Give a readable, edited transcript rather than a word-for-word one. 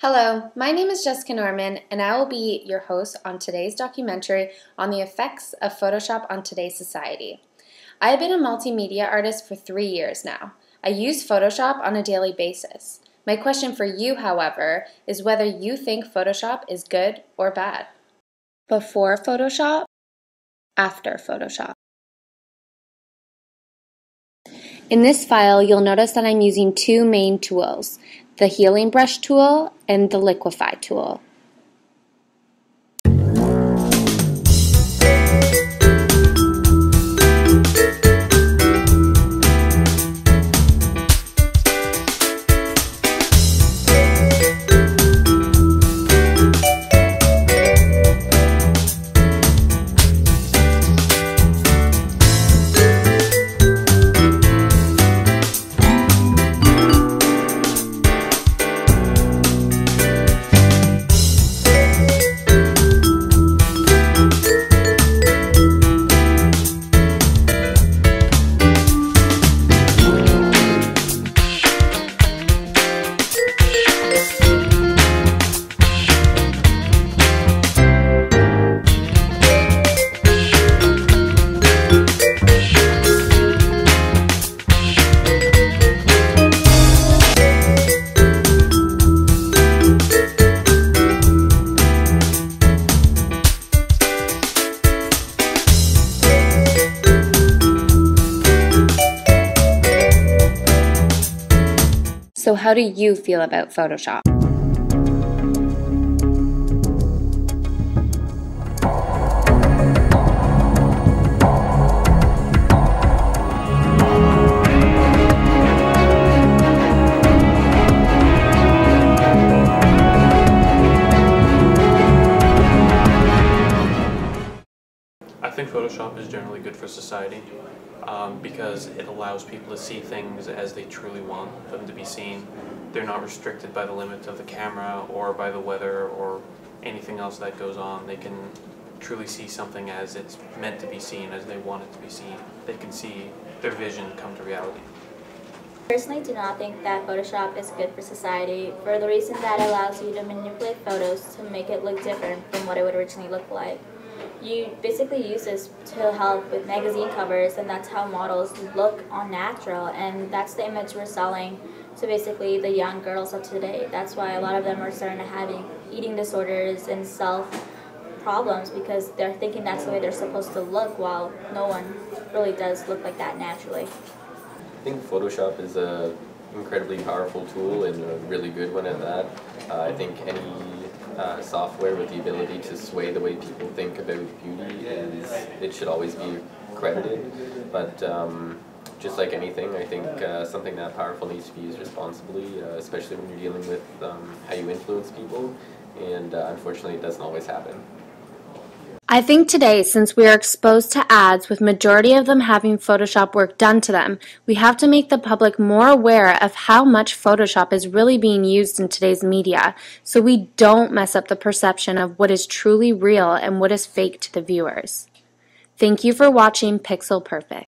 Hello, my name is Jessica Norman, and I will be your host on today's documentary on the effects of Photoshop on today's society. I have been a multimedia artist for 3 years now. I use Photoshop on a daily basis. My question for you, however, is whether you think Photoshop is good or bad. Before Photoshop, after Photoshop. In this file, you'll notice that I'm using two main tools, the Healing Brush tool and the Liquify tool. So how do you feel about Photoshop? I think Photoshop is generally good for society because it allows people to see things as they truly want them to be seen. They're not restricted by the limits of the camera or by the weather or anything else that goes on. They can truly see something as it's meant to be seen, as they want it to be seen. They can see their vision come to reality. I personally do not think that Photoshop is good for society for the reason that it allows you to manipulate photos to make it look different from what it would originally look like. You basically use this to help with magazine covers, and that's how models look unnatural, and that's the image we're selling to basically the young girls of today. That's why a lot of them are starting to having eating disorders and self problems because they're thinking that's the way they're supposed to look while no one really does look like that naturally. I think Photoshop is an incredibly powerful tool and a really good one at that. I think any software with the ability to sway the way people think about beauty it should always be credited. But just like anything, I think something that powerful needs to be used responsibly, especially when you're dealing with how you influence people, and unfortunately it doesn't always happen. I think today, since we are exposed to ads with majority of them having Photoshop work done to them, we have to make the public more aware of how much Photoshop is really being used in today's media, so we don't mess up the perception of what is truly real and what is fake to the viewers. Thank you for watching Pixel Perfect.